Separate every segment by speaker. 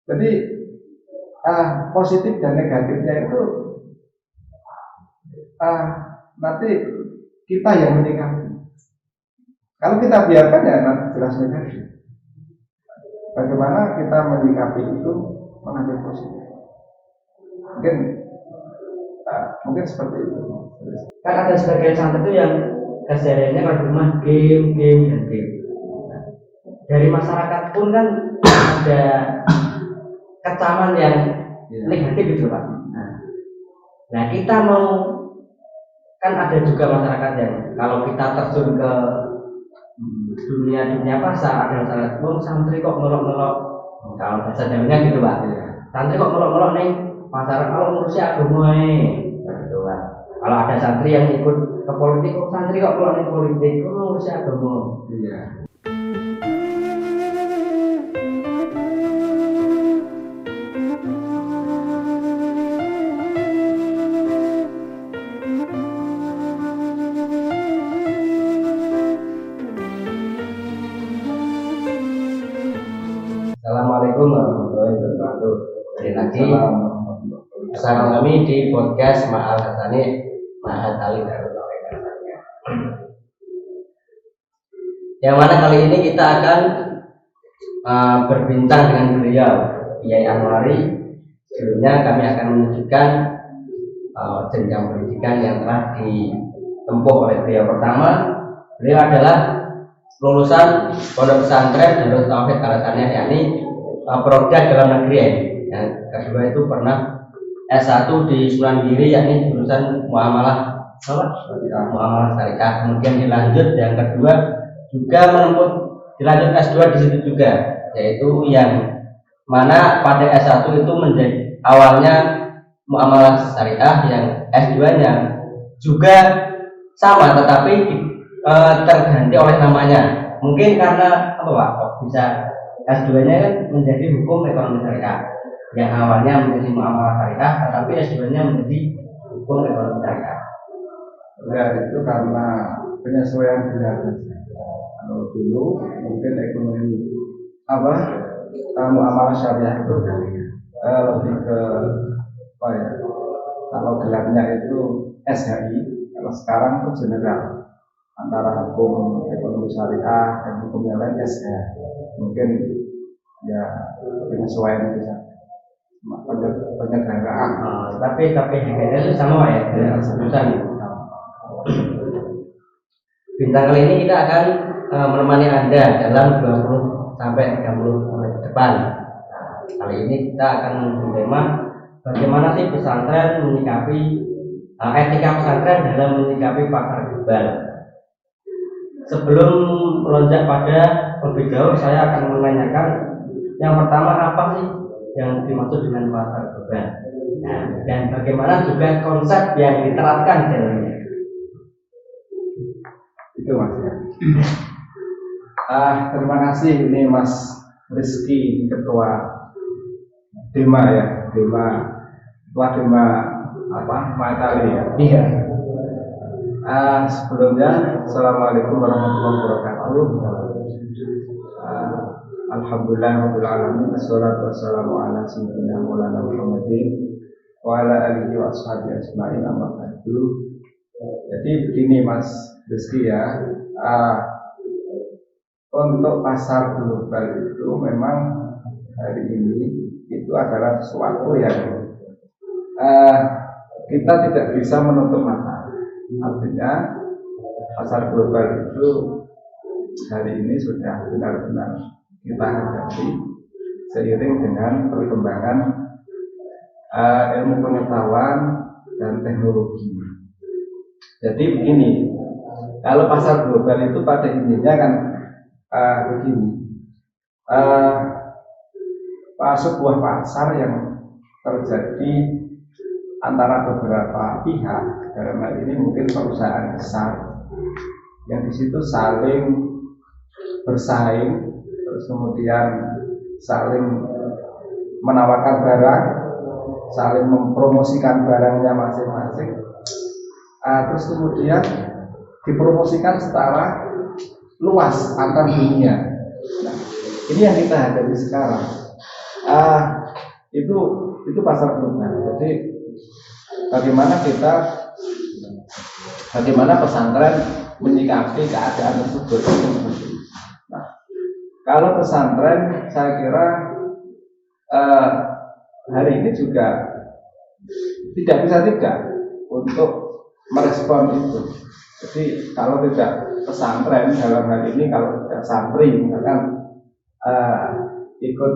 Speaker 1: Jadi positif dan negatifnya itu nanti kita yang menyikapi. Kalau kita biarkan ya nanti jelas negatif. Bagaimana kita menyikapi itu mengambil positif? Mungkin seperti itu.
Speaker 2: Kan ada sebagian santri itu yang kesehariannya kalau di rumah game dan game. Dari masyarakat pun kan ada kecaman yang negatif gitu Pak. Nah kita mau, kan ada juga masyarakat yang kalau kita terjun ke dunia pasar, ada masyarakat santri kok ngelok-ngelok, kalau bahasa Jawanya gitu Pak. Santri kok ngelok-ngelok nih masyarakat kalau ngurusi agama gitu Pak. Kalau ada santri yang ikut ke politik, santri kok ngelok nih politik, ngurusi agama.
Speaker 1: Iya.
Speaker 2: Assalamualaikum warahmatullahi wabarakatuh. Kembali lagi bersama kami di podcast Ma'al Hasani Ma'al Tali Darul Hasaniyah. Yang mana kali ini kita akan berbincang dengan beliau Kiai Anwari. Sebelumnya kami akan menunjukkan jenjang pendidikan yang telah ditempuh oleh beliau. Pertama, beliau adalah lulusan Pondok Pesantren Darut Tauhid Al Hasaniyah, yakni Prodi dalam negeri. Yang kedua itu pernah S1 di Sunan Giri, yakni jurusan Muamalah Syariah. Kemudian dilanjut yang kedua juga dilanjut S2 di situ juga, yaitu yang mana pada S1 itu menjadi awalnya Muamalah Syariah, yang S2-nya juga sama tetapi terganti oleh namanya. Mungkin karena apa Pak? Kok bisa S2-nya kan menjadi hukum ekonomi syariah. Yang awalnya menjadi muamalah syariah, tetapi S2-nya menjadi hukum ekonomi syariah.
Speaker 1: Ya itu karena penyesuaian belajar. Kalau dulu mungkin ekonomi muamalah syariah itu lebih ke apa ya? Kalau gelarnya itu SHI, kalau sekarang itu general. Antara hukum ekonomi syariah dan hukum yang lain mungkin ya penyesuaian bisa penyederhanaan.
Speaker 2: Tapi itu sama ya, jurusan. Bintang kali ini kita akan menemani Anda dalam 20 sampai 30 menit ke depan. Kali ini kita akan tema bagaimana sih pesantren menyikapi etika pesantren dalam menyikapi pasar global. Sebelum melonjak pada lebih jauh, saya akan menanyakan yang pertama, apa sih yang dimaksud dengan pasar global? Dan bagaimana juga konsep yang diterapkan dalamnya?
Speaker 1: Itu Mas. Terima kasih, ini Mas Rizky, ketua Dema Matali ya.
Speaker 2: Iya.
Speaker 1: Sebelumnya Assalamualaikum warahmatullahi wabarakatuh. Alhamdulillahirabbil alamin, wassalatu wassalamu ala sayyidina Maulana Muhammadin wa ala alihi wa ashabihi ajmain, amma ba'du. Jadi begini Mas Rizky ya, untuk pasar global itu memang hari ini itu adalah sesuatu yang kita tidak bisa menutup mata. Artinya pasar global itu hari ini sudah benar-benar kita hadapi seiring dengan perkembangan ilmu pengetahuan dan teknologi. Jadi begini, kalau pasar global itu pada intinya kan begini, sebuah pasar yang terjadi antara beberapa pihak, dalam hal ini mungkin perusahaan besar yang di situ saling bersaing, terus kemudian saling menawarkan barang, saling mempromosikan barangnya masing-masing, terus kemudian dipromosikan secara luas antar dunia. Nah, ini yang kita hadapi sekarang. Itu pasar global. Jadi bagaimana pesantren menyikapi keadaan tersebut. Nah, kalau pesantren saya kira hari ini juga tidak bisa tidak untuk merespon itu. Jadi kalau tidak pesantren dalam hal ini, kalau tidak santri misalkan ikut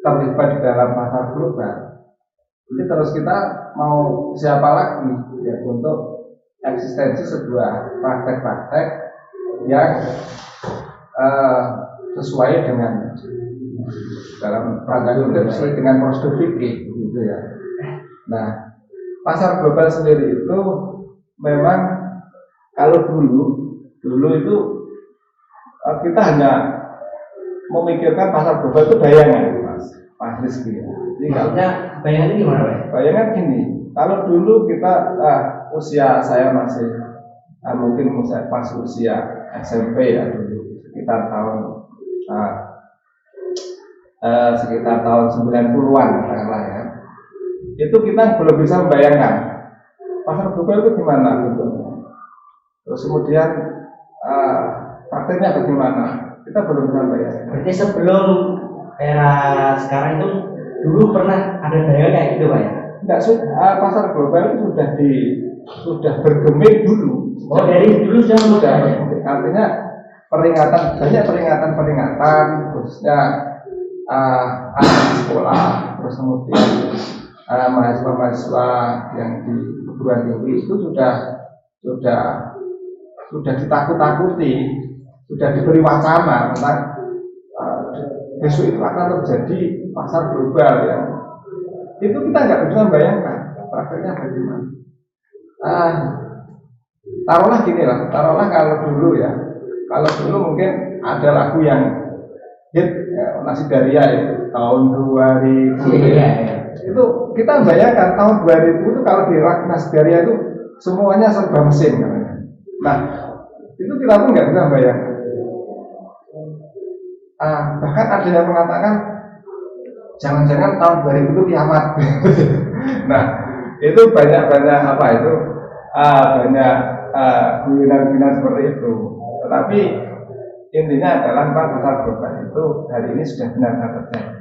Speaker 1: terlibat di dalam pasar global, jadi terus kita mau siapa lagi ya untuk eksistensi sebuah praktek-praktek yang sesuai dengan dalam praktek sesuai dengan prosedur fikih gitu ya. Nah, pasar global sendiri itu memang kalau dulu itu kita hanya memikirkan pasar global itu bayangan, Mas Rizky. Jadi
Speaker 2: maksudnya bayangan gimana, Pak?
Speaker 1: Bayangan gini, kalau dulu kita usia saya masih mungkin pas usia SMP ya dulu sekitar tahun 90-an katakanlah ya. Itu kita belum bisa membayangkan pasar global itu gimana gitu. Terus kemudian prakteknya bagaimana, kita belum bisa membayangkan.
Speaker 2: Berarti sebelum era sekarang itu dulu pernah ada bayangan kayak gitu, Pak ya?
Speaker 1: Enggak, pasar global itu sudah bergeming dulu.
Speaker 2: Oh, dari dulu sudah
Speaker 1: bergeming. Artinya banyak peringatan khususnya anak sekolah, terus kemudian mahasiswa yang di perguruan tinggi itu sudah ditakut-takuti, sudah diberi wacana tentang besok itu akan terjadi pasar global yang itu kita nggak bisa membayangkan prakteknya bagaimana. Taruhlah kalau dulu mungkin ada lagu yang hit ya, Nasi Daria itu tahun 2000 ya. Itu kita membayangkan tahun 2000 itu kalau di Nasi Daria itu semuanya serba mesin katanya. Nah, itu kita pun nggak bisa membayangkan. Bahkan ada yang mengatakan jangan-jangan tahun 2000 itu kiamat. Nah, itu banyak guyonan-guyonan seperti itu. Tetapi intinya adalah pasar global itu hari ini sudah benar-benar terjadi.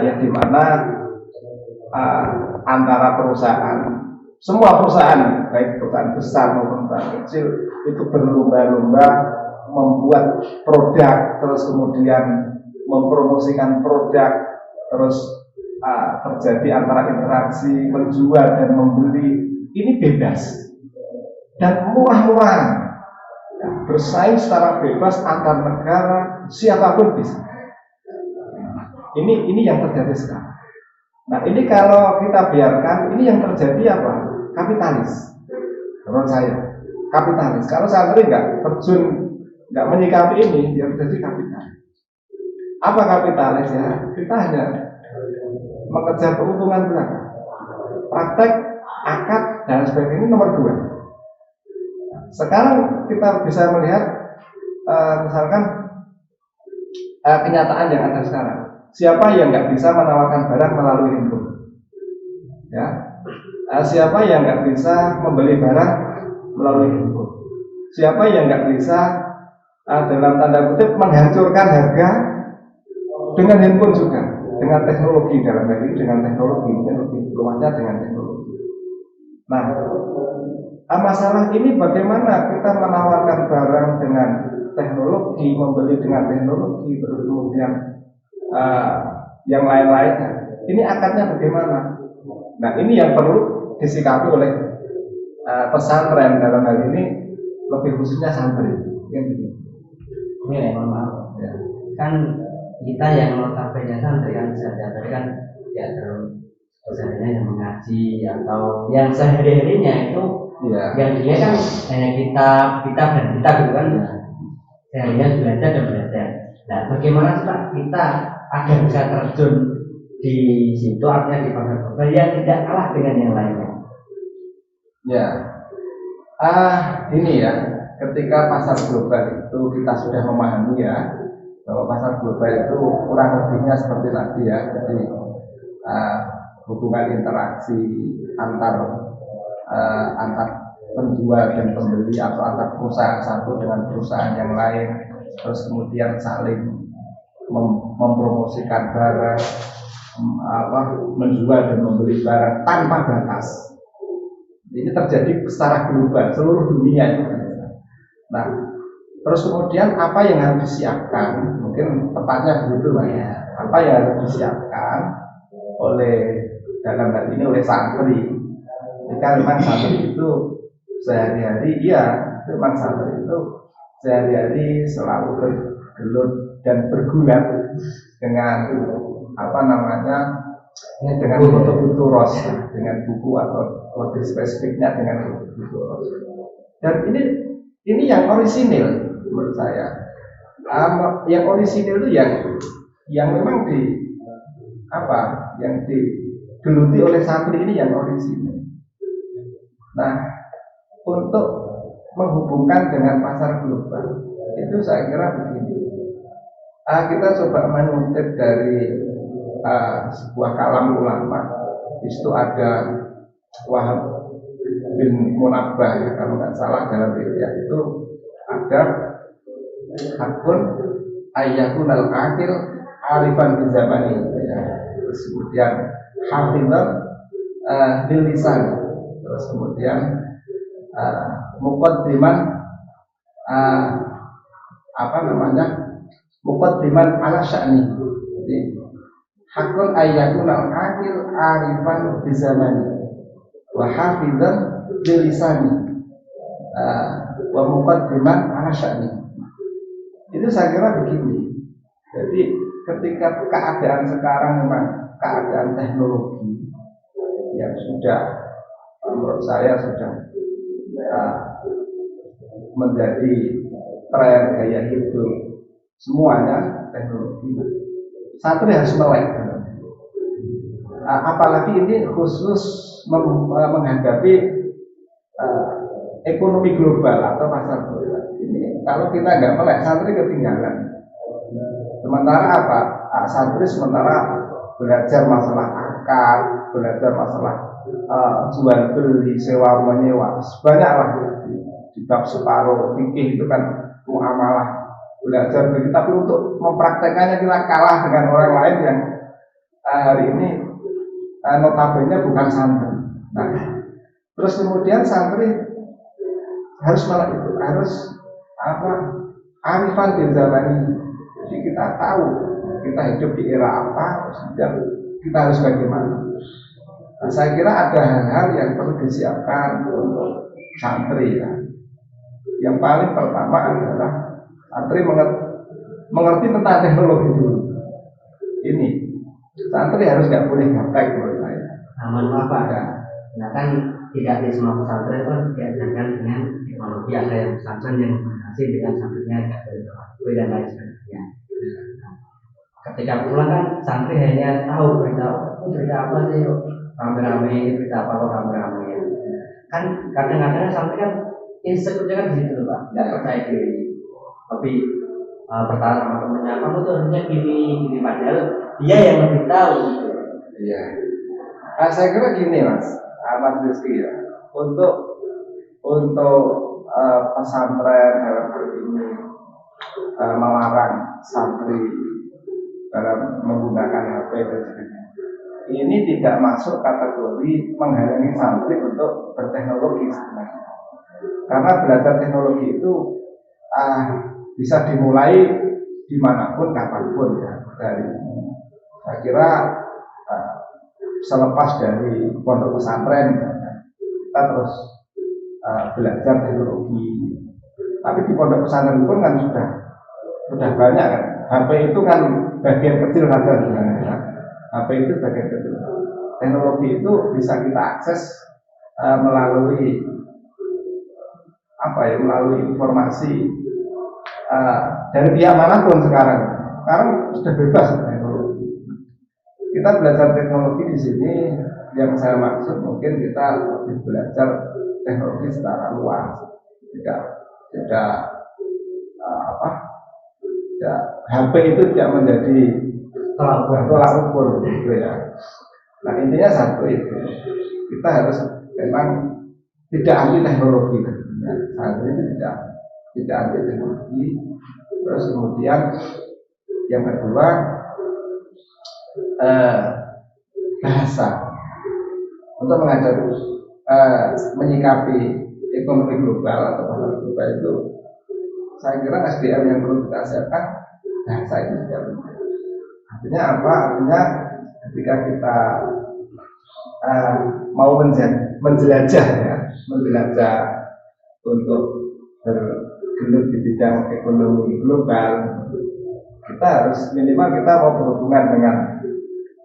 Speaker 1: Yang dimana antara semua perusahaan, baik perusahaan besar maupun perusahaan kecil, itu berlomba-lomba membuat produk, terus kemudian mempromosikan produk, terus terjadi antara interaksi menjual dan membeli ini bebas dan murah-murahan, bersaing secara bebas antar negara, siapapun bisa. Ini yang terjadi sekarang. Nah, ini kalau kita biarkan, ini yang terjadi apa? Kapitalis. Menurut saya, kapitalis. Kalau santri nggak menyikapi ini, yang terjadi kapitalis. Apa kapitalis ya? Kita hanya mengejar keuntungan belaka. Praktek, akad dan sebagainya ini nomor 2. Sekarang kita bisa melihat misalkan kenyataan yang ada sekarang. Siapa yang nggak bisa menawarkan barang melalui handphone? Ya, siapa yang nggak bisa membeli barang melalui handphone? Siapa yang nggak bisa dalam tanda kutip menghancurkan harga dengan handphone juga, dengan teknologi dalam hal ini, dengan teknologi mungkin lebih luasnya dengan teknologi. Nah, masalah ini bagaimana kita menawarkan barang dengan teknologi, membeli dengan teknologi, terus kemudian yang lain-lainnya. Ini akadnya bagaimana? Nah, ini yang perlu disikapi oleh pesantren dalam hal ini, lebih khususnya santri.
Speaker 2: Ini mohon maaf. Ya. Kan kita yang notabene santri kan sehari-hari kan ya terus seharinya yang mengaji atau yang sehari-harinya itu ya. Yang dia kan hanya kitab dan kita gitu kan. Ya. Seharinya belajar dan belajar. Nah, bagaimana sih Pak kita agar bisa terjun di situ, artinya di pasar global yang tidak kalah dengan yang lainnya?
Speaker 1: Ya, ini ya, ketika pasar global itu kita sudah memahami ya bahwa pasar global itu kurang lebihnya seperti tadi ya. Jadi uh, hubungan interaksi antar antar penjual dan pembeli atau antar perusahaan satu dengan perusahaan yang lain, terus kemudian saling mempromosikan barang, menjual dan membeli barang tanpa batas. Ini terjadi secara global seluruh dunia. Nah, terus kemudian apa yang harus disiapkan? Mungkin tepatnya begitu, Pak ya. Apa yang harus disiapkan oleh dalam hal ini oleh santri? Jika memang santri itu sehari-hari, memang santri itu sehari-hari selalu bergelut dan bergulat dengan dengan buku ros, dengan buku atau lebih spesifiknya dengan buku ros. Dan ini yang orisinil menurut saya. Yang orisinil itu yang memang yang digeluti oleh santri ini yang orisinil. Nah, untuk menghubungkan dengan pasar global itu saya kira begini. Kita coba mengutip dari sebuah kalam ulama. Di situ ada Wahab bin Munabbah, ya, kalau nggak salah dalam riwayat itu ada hakun ayyakun al-akil arifan bi zamani, ya. Terus kemudian hafizan bil lisan, terus kemudian muqaddiman muqaddiman ala sya'ni. Jadi hakun ayyakun al-akil arifan bi zamani wa hafizan bil lisani wa muqaddiman ala sya'ni. Itu saya kira begini. Jadi ketika keadaan sekarang memang keadaan teknologi yang sudah menurut saya sudah menjadi tren gaya hidup semuanya teknologi. Santri harus melek. Apalagi ini khusus menghadapi ekonomi global atau pasar global. Ini kalau kita nggak melek, santri ketinggalan. Sementara santri belajar masalah akad, belajar masalah jual beli, sewa menyewa, banyaklah di bab separuh fikih itu kan muamalah, belajar begitu. Tapi untuk mempraktekannya kita kalah dengan orang lain yang hari ini notabene bukan santri. Nah, terus kemudian santri harus arifan bil zamani. Jadi kita tahu kita hidup di era apa, dan kita harus bagaimana. Nah, saya kira ada hal-hal yang perlu disiapkan untuk santri, ya. Yang paling pertama adalah santri mengerti tentang teknologi dulu. Ini santri harus nggak boleh gaptek menurut saya.
Speaker 2: Aman apa? Nah kan tidak di semua pesantren kan diajarkan dengan teknologi, ada yang pesantren yang berhasil dengan santrinya agak berbeda dan lain sebagainya. Ketika pulang kan santri hanya tahu berita apa sih, rame-rame ini berita apa kok rame-rame. Kan kadang-kadang santri kan insecure kan di situ Pak, nggak percaya diri. Tapi bertanya sama temennya, kamu tuh harusnya gini, padahal dia yang lebih tahu.
Speaker 1: Iya. Saya kira gini Mas Rizky, ya. Untuk pesantren dalam hal ini melarang santri dalam menggunakan HP dan sebagainya. Ini tidak masuk kategori menghalangi santri untuk berteknologi sebenarnya. Karena belajar teknologi itu bisa dimulai dimanapun, kapanpun, ya. Saya kira selepas dari pondok pesantren kita terus belajar teknologi. Tapi di pondok pesantren pun kan sudah banyak kan. HP itu kan bagian kecil saja sebenarnya. HP itu bagian kecil. Teknologi itu bisa kita akses melalui informasi dari pihak manapun sekarang. Sekarang sudah bebas teknologi. Kita belajar teknologi di sini, yang saya maksud mungkin kita lebih belajar teknologi secara luas. HP itu tidak menjadi tolak ukur, gitu ya. Nah intinya satu itu, kita harus memang tidak anti teknologi. Ya, santri itu tidak anti teknologi. Terus kemudian yang kedua bahasa untuk menghadapi menyikapi ekonomi global atau pasar global itu, saya kira SDM yang perlu kita siapkan bahasa itu juga penting. Artinya apa? Artinya ketika kita mau menjelajah ya, menjelajah untuk bergelut di bidang ekonomi global, kita harus minimal kita mau berhubungan dengan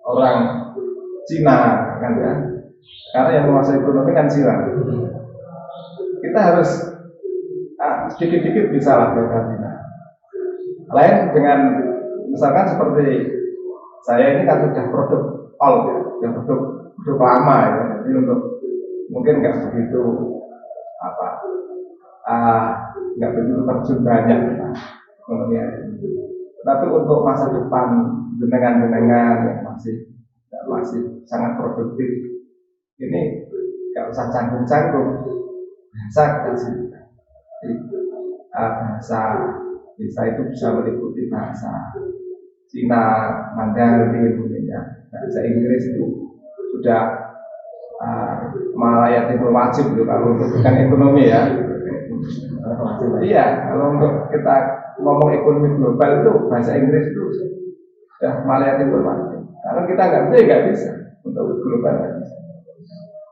Speaker 1: orang Cina kan ya, karena yang menguasai ekonomi kan Cina. Kita harus sedikit-sedikit bisa lah bahasa Cina. Lain dengan misalkan seperti saya ini kan sudah produk old ya, sudah produk lama ya, jadi untuk mungkin nggak begitu nggak begitu terjun banyak ekonomi. Tapi untuk masa depan jenengan-jenengan yang masih sangat produktif, ini nggak usah canggung-canggung, bahasa kasih. Bahasa bisa itu bisa meliputi bahasa Cina, Mandarin, ya. Bahasa Inggris itu sudah malah itu wajib gitu kalau untuk bukan ekonomi ya. Iya, kalau untuk kita ngomong ekonomi global itu bahasa Inggris itu sudah malah itu wajib. Kalau kita nggak bisa untuk global nggak bisa.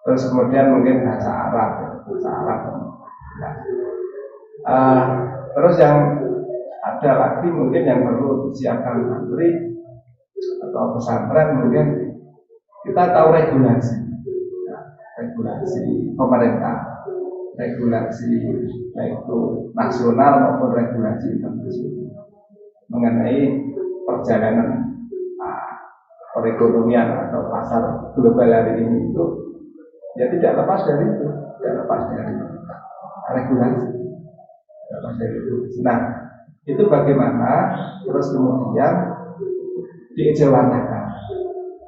Speaker 1: Terus kemudian mungkin bahasa Arab. Terus yang ada lagi mungkin yang perlu disiapkan santri atau pesantren, mungkin kita tahu regulasi pemerintah, regulasi baik itu nasional maupun regulasi internasional mengenai perjalanan perekonomian atau pasar global hari ini itu ya tidak lepas dari regulasi. Nah, itu bagaimana terus kemudian diejawantahkan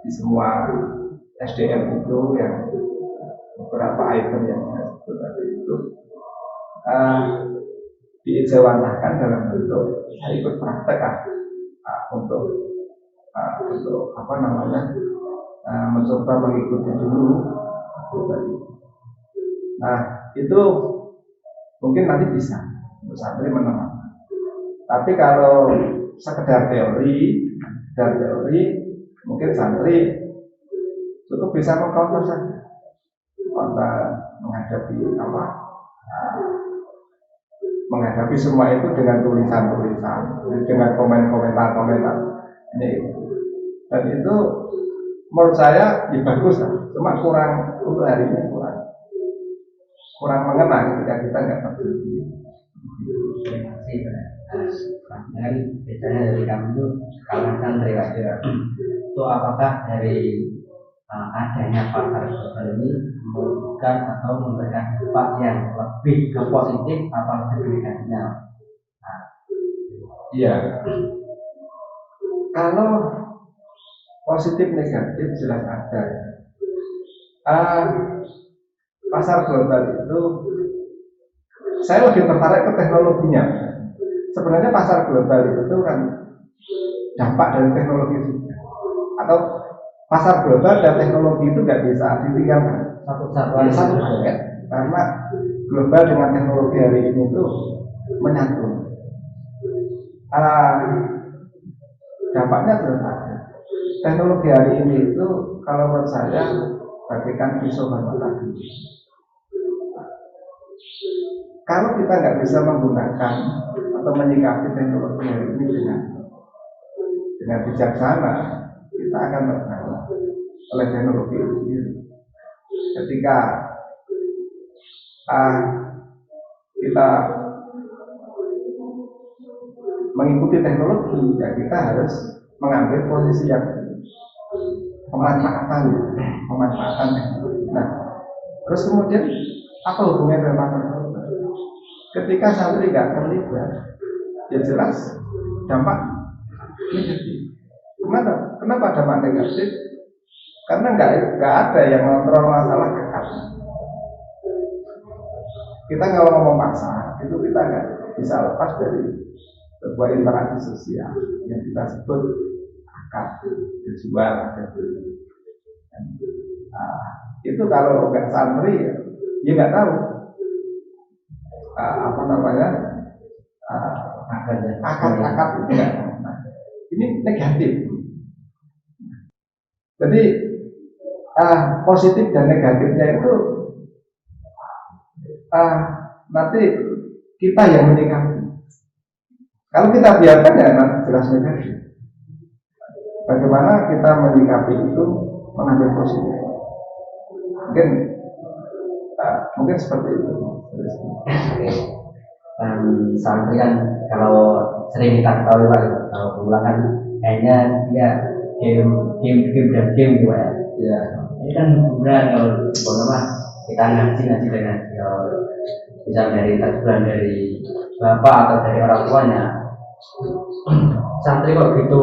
Speaker 1: di semua SDM itu yang beberapa item yang saya sebut tadi itu diejawantahkan dalam bentuk saya ikut praktek untuk apa namanya mencoba mengikuti dulu. Nah itu mungkin nanti bisa untuk santri menerapkan. Tapi kalau sekedar teori mungkin santri cukup bisa mengcounter saja, menghadapi semua itu dengan tulisan-tulisan, dengan komentar ini. Dan itu menurut saya ya bagus lah, cuma kurang untuk hari ini kurang mengena ketika kita nggak terjadi.
Speaker 2: Terima kasih Pak. Biasanya dari kami itu kalangan santri Pak. Itu apakah dari adanya pasar global ini memberikan atau memberikan dampak yang lebih ke positif atau lebih negatifnya?
Speaker 1: Iya. Kalau positif negatif jelas ada. Pasar global itu saya lebih tertarik ke teknologinya. Sebenarnya pasar global itu kan dampak dari teknologi juga. Atau pasar global dan teknologi itu nggak bisa ditinggalkan satu paket, karena global dengan teknologi hari ini itu menyatu. Dampaknya terus ada. Teknologi hari ini itu kalau menurut saya bagaikan pisau bermata dua. Kalau kita nggak bisa menggunakan atau menyikapi teknologi hari ini dengan bijaksana, kita akan terbawa oleh teknologi itu sendiri. Ketika kita mengikuti teknologi, ya kita harus mengambil posisi yang pemanfaatan teknologi. Nah, terus kemudian apa hubungannya dengan pasar global? Ketika santri nggak terlibat, ya jelas dampak negatif. Kenapa dampak negatif? Karena nggak ada yang kontrol masalah kekat. Kita kalau ngomong paksa, itu kita nggak bisa lepas dari sebuah interaksi sosial yang kita sebut akad, dijual, itu kalau nggak santri ya nggak tahu apa namanya akad itu nggak. Nah, ini negatif. Jadi positif dan negatifnya itu nanti kita yang menyikapi. Kalau kita biarkan ya nanti jelas negatif. Bagaimana kita menyikapi itu, mengambil positif. Mungkin seperti itu.
Speaker 2: Santri kan kalau sering kita ketahui Pak, kalau pemula kan kayaknya dia game dan game gitu ya.
Speaker 1: Ya.
Speaker 2: Ini kan benar kalau kita ngaji dengan bisa dari tajbulan dari bapak atau dari orang tuanya. Santri kok gitu,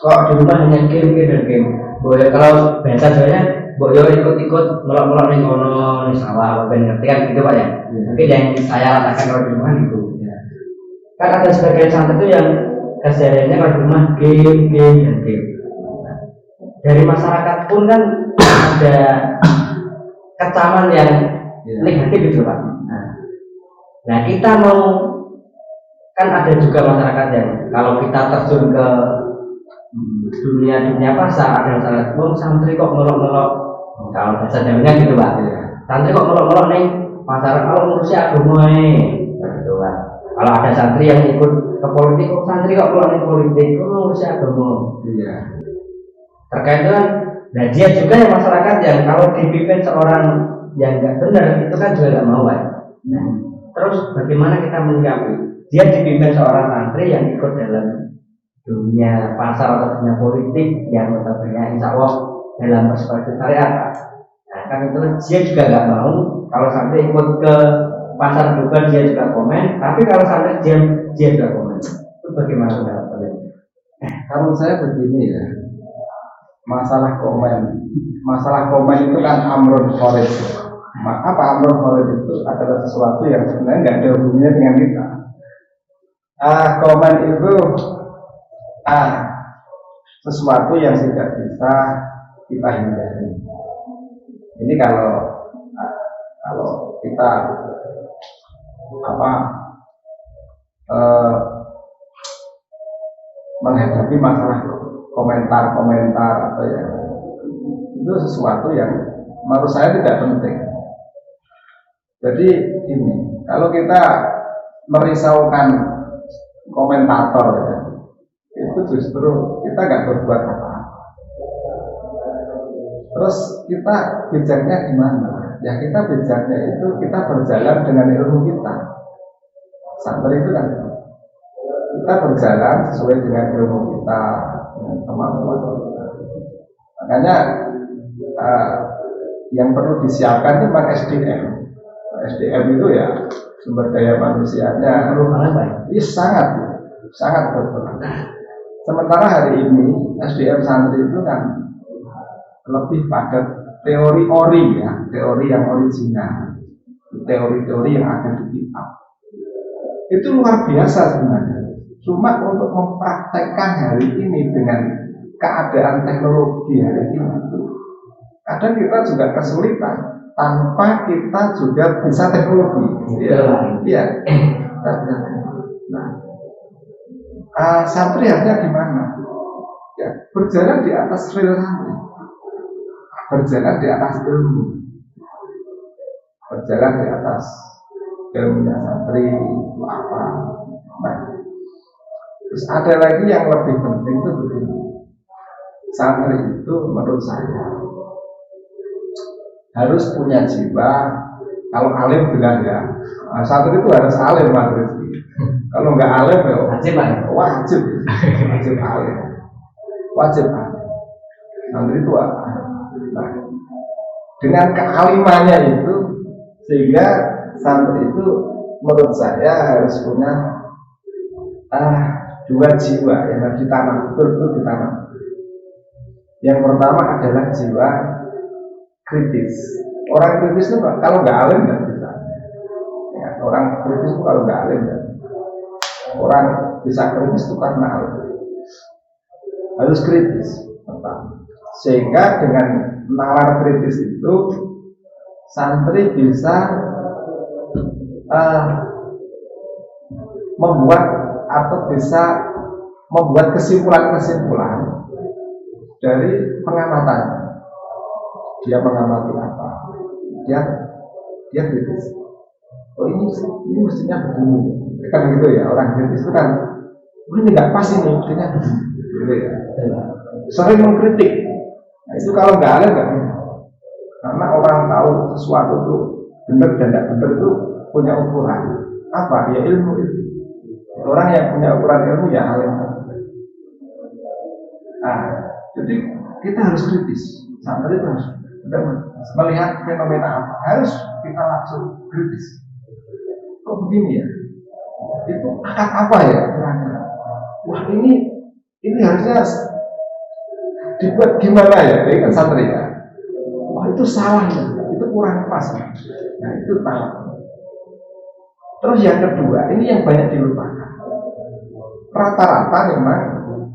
Speaker 2: kok di rumah hanya game dan game. Boleh kalau bahasa Jawanya, boleh ikut-ikut melok-melok nih kono nih sawah, ben ngerti kan gitu Pak ya. Mungkin yang saya rasakan kalau di rumah gitu. Ya. Kan ada sebagian santri itu yang kesehariannya kalau di rumah game dan game. Nah, dari masyarakat pun kan ada kecaman yang negatif gitu Pak. Nah kita mau, kan ada juga masyarakat yang kalau kita terjun ke dunia pasar, ada masyarakat santri kok ngelok-ngelok, kalau bahasa Jawanya gitu Pak, santri kok ngelok-ngelok nih pasar, kalau ngurusi agama gitu Pak. Kalau ada santri yang ikut ke politik, santri kok ngelok nih politik, ngurusi agama. Terkait dengan, nah dia juga yang masyarakat yang kalau dipimpin seorang yang nggak benar itu kan juga nggak mau Pak. Nah, terus bagaimana kita menyikapi? Dia dipimpin seorang santri yang ikut dalam dunia pasar atau dunia politik yang notabene insya Allah dalam perspektif syariat. Nah kan itu dia juga nggak mau kalau santri ikut ke pasar juga dia juga komen, tapi kalau santri dia juga komen. Itu bagaimana pendapat kalian?
Speaker 1: Kalau saya begini ya, masalah komen itu kan amrun kharij. Apa amrun kharij itu adalah sesuatu yang sebenarnya nggak ada hubungannya dengan kita. Komen itu sesuatu yang tidak bisa kita hindari. Ini kalau kita menghadapi masalah komentar atau ya, itu sesuatu yang menurut saya tidak penting. Jadi ini, kalau kita merisaukan komentator ya, itu justru kita nggak berbuat apa-apa. Terus kita bijaknya gimana? Ya kita bijaknya itu kita berjalan dengan ilmu kita. Santri itu kan kita berjalan sesuai dengan ilmu kita, dengan kemampuan kita. Makanya yang perlu disiapkan itu memang SDM. SDM itu ya sumber daya manusianya sangat berperan. Sementara hari ini SDM santri itu kan lebih pada teori yang original, teori-teori yang ada di kitab. Itu luar biasa sebenarnya. Cuma untuk mempraktekkan hari ini dengan keadaan teknologi hari ini, kadang kita juga kesulitan tanpa kita juga bisa teknologi. Iya. Nah, santri harusnya gimana? Ya, berjalan di atas real santri, berjalan di atas ilmu, berjalan di atas ilmunya santri itu apa? Nah, terus ada lagi yang lebih penting itu begini. Santri itu menurut saya harus punya jiwa. Kalau alim bilang ya, santri itu harus alim Mas Rizky. Kalau nggak alim ya wajib alim, wajib alim. Santri itu apa? Nah, dengan kealimannya itu sehingga santri itu menurut saya harus punya dua jiwa yang harus ditanam, betul ditanam. Yang pertama adalah jiwa kritis. Orang kritis itu kalau nggak alim nggak bisa. Ya, orang kritis itu kalau nggak alim nggak bisa. Orang bisa kritis itu karena alim. Harus kritis, sehingga dengan nalar kritis itu santri bisa membuat atau bisa membuat kesimpulan-kesimpulan dari pengamatan. Dia mengamati apa? Dia kritis. Oh ini mestinya begini. Kan gitu ya, orang kritis itu kan ini nggak pas ini, mestinya begini. Gitu ya. Sering mengkritik. Nah, itu kalau nggak ada nggak. Karena orang tahu sesuatu itu benar dan tidak benar itu punya ukuran. Apa? Ya ilmu itu. Orang yang punya ukuran ilmu ya alim. Nah, jadi kita harus kritis. Santri itu harus melihat fenomena apa. Harus kita langsung kritis. Kok begini ya? Itu akad apa ya? Wah ini harusnya dibuat gimana ya? Ini kan santri ya. Wah itu salah ya. Itu kurang pas. Nah itu tahu. Terus yang kedua, ini yang banyak dilupakan. Rata-rata memang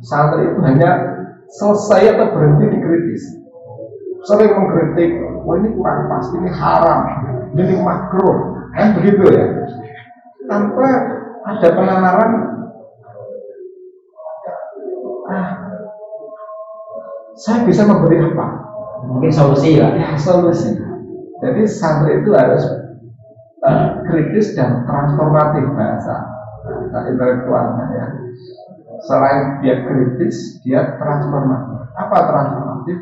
Speaker 1: santri itu hanya selesai atau berhenti dikritis. Sering mengkritik, wah ini kurang pas, ini haram, ini makruh, kan begitu ya. Tanpa ada penalaran, saya bisa memberi apa?
Speaker 2: Mungkin solusi ya.
Speaker 1: Ya solusi. Jadi santri itu harus kritis dan transformatif bahasa intelektualnya ya. Selain dia kritis, dia transformatif. Apa transformatif?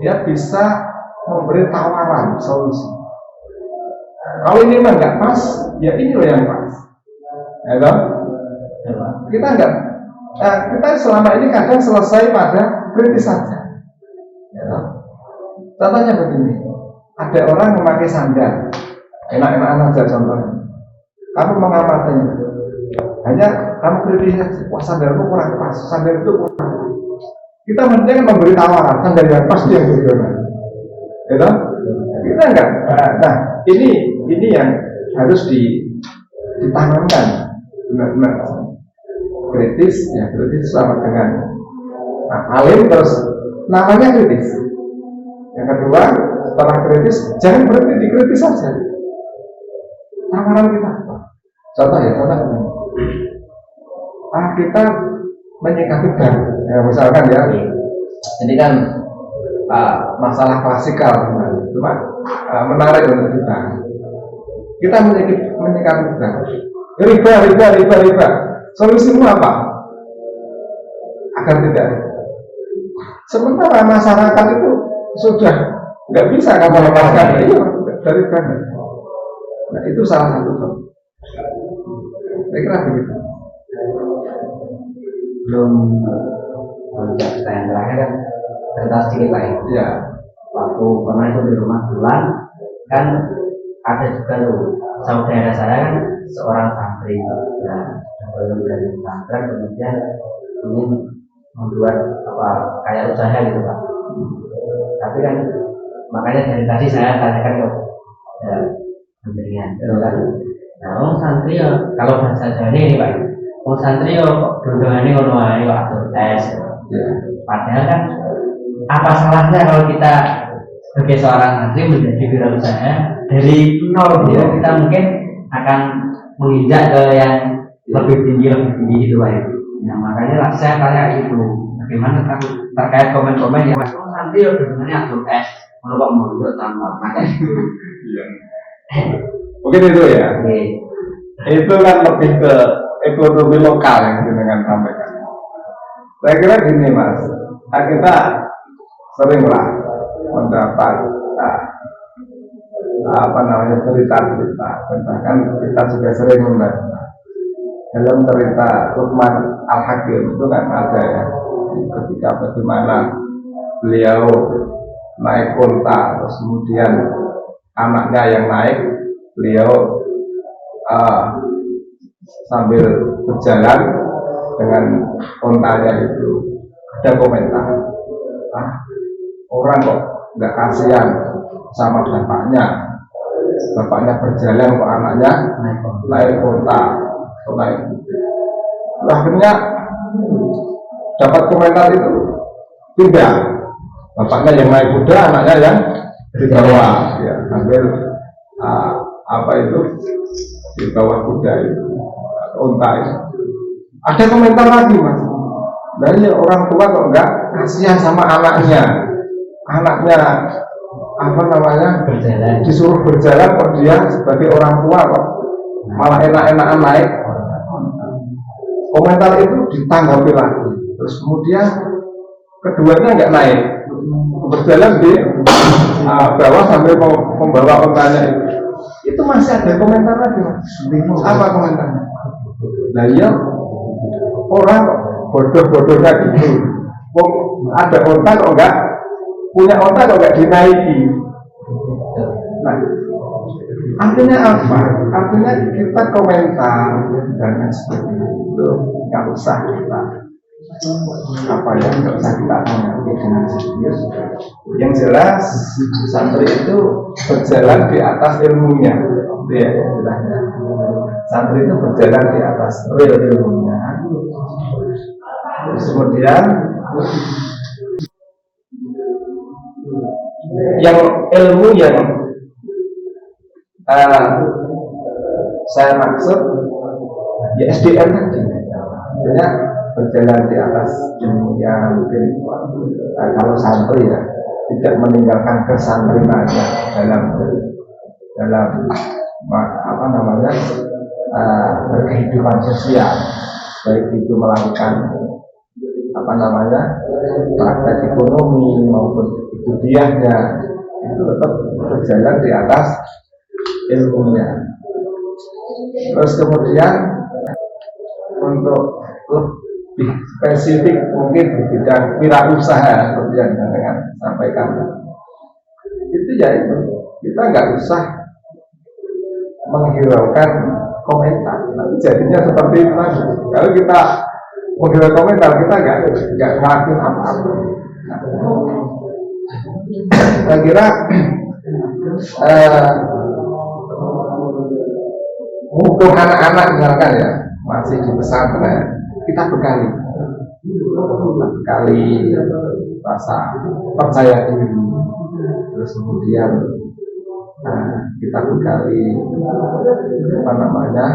Speaker 1: Dia bisa memberi tawaran solusi. Kalau ini memang nggak pas, ya ini loh yang pas. Ya toh? Kita nggak, kita selama ini kadang selesai pada kritis saja. Ya toh? Contohnya begini, ada orang memakai sandal, enak-enakan aja contohnya. Kamu mengamatinya, hanya kamu kritis saja. Wah sandalmu kurang pas, sandal itu kurang pas. Kita mending memberi tawaran sandal yang pas dia bagaimana. Ya toh? Kita enggak. Nah, ini yang harus ditanamkan benar-benar kritis ya, kritis sama dengan alim terus namanya kritis. Yang kedua, setelah kritis jangan berhenti dikritis saja. Tawaran kita apa? Contoh begini. Kita menyikapi bank, ya misalkan ya, ini kan masalah klasikal, cuma menarik untuk kita. Kita menyikapi bank, riba. Solusimu apa? Agar tidak. Sementara masyarakat itu sudah nggak bisa kamu lepaskan dari bank. Nah itu salah satu contoh. Saya kira begitu.
Speaker 2: Belum pertanyaan terakhir kan cerita sedikit lah ya. Waktu pernah itu di rumah bulan kan ada juga loh saudara saya kan seorang santri. Nah belum dari pesantren kemudian ingin membuat kayak usaha gitu Pak. Tapi kan makanya dari tadi saya tanyakan ke pendirian kan. Nah orang santri ya kalau bahasa Jawa ini Pak. Orang santri ya dudungannya ngono ae Pak atur tes. Padahal kan apa salahnya kalau kita sebagai seorang santri menjadi wirausaha dari nol gitu. Kita mungkin akan menginjak ke yang lebih tinggi gitu Pak. Nah makanya saya tanya itu bagaimana terkait komen-komen yang santri ya dudungannya atur tes. Kalau Pak mundur tanpa makanya.
Speaker 1: Mungkin itu ya. Itu kan lebih ke ekonomi lokal yang dengan sampaikan. Saya kira gini Mas, kita seringlah mendapat cerita-cerita, bahkan kita juga sering membaca dalam cerita Luqman Al-Hakim itu kan ada ya, ketika bagaimana beliau naik unta, terus kemudian anaknya yang naik, beliau sambil berjalan dengan untanya itu ada komentar, orang kok nggak kasihan sama bapaknya berjalan kok anaknya naik kota atau naik. Akhirnya dapat komentar itu pindah, bapaknya yang naik kuda, anaknya yang di bawah, ya sambil apa itu di bawah kuda itu unta itu. Ada komentar lagi mas, dari orang tua kok enggak kasihan sama anaknya apa namanya
Speaker 2: berjalan,
Speaker 1: disuruh berjalan kok dia sebagai orang tua kok malah enak-enakan naik. Komentar itu ditanggapi lagi, terus kemudian keduanya nggak naik, berjalan di bawah sambil membawa ontanya itu masih ada komentar lagi mas. Apa komentarnya? Nah ya orang bodoh-bodohnya gitu, ada onta kok enggak punya onta kok enggak dinaiki. Nah artinya apa? Artinya kita komentar dan seperti itu nggak usah kita nggak usah kita tanggapi dengan serius. Yang jelas santri itu berjalan di atas ilmunya, ya, santri itu berjalan di atas real ilmunya. Terus kemudian yang ilmu yang saya maksud ya SDM tadi, artinya berjalan di atas ilmunya. Mungkin kalau santri ya tidak meninggalkan kesantriannya dalam apa namanya berkehidupan sosial, baik itu melakukan apa namanya praktek ekonomi maupun itu dianya, itu tetap berjalan di atas ilmunya. Terus kemudian untuk lebih spesifik mungkin di bidang wirausaha seperti yang dengan sampaikan itu, ya itu kita nggak usah menghiraukan komentar, nanti jadinya seperti itu lagi. Kalau kita menghiraukan komentar, kita nggak ngelakuin apa-apa. Saya kira untuk anak-anak misalkan ya masih di pesantren, kita bekali rasa percaya diri, terus kemudian kita bekali apa namanya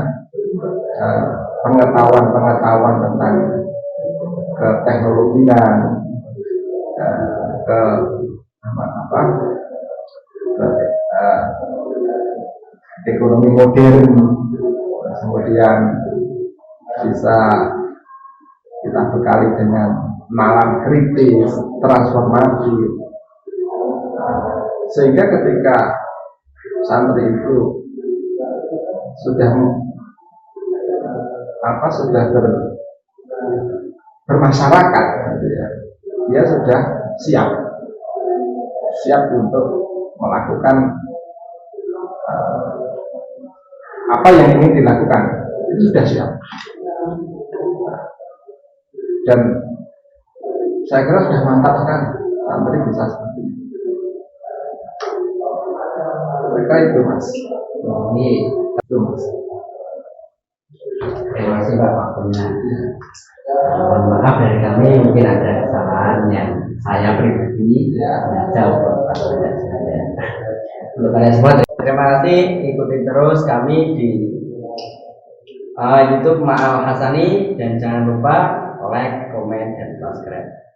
Speaker 1: pengetahuan tentang keteknologian, ke ekonomi modern, kemudian bisa kita bekali dengan nalar kritis, transformasi, sehingga ketika santri itu sudah bermasyarakat, dia sudah siap untuk melakukan apa yang ingin dilakukan, itu sudah siap. Dan saya kira sudah mantap sekali santri bisa seperti itu. Mereka itu mas,
Speaker 2: ini
Speaker 1: itu mas.
Speaker 2: terima kasih Bapak punya. Mohon maaf dari kami mungkin ada kesalahan yang saya pribadi jauh untuk kalian semua. Terima kasih, ikuti terus kami di YouTube Ma'al Hasani, dan jangan lupa like, komen, dan subscribe.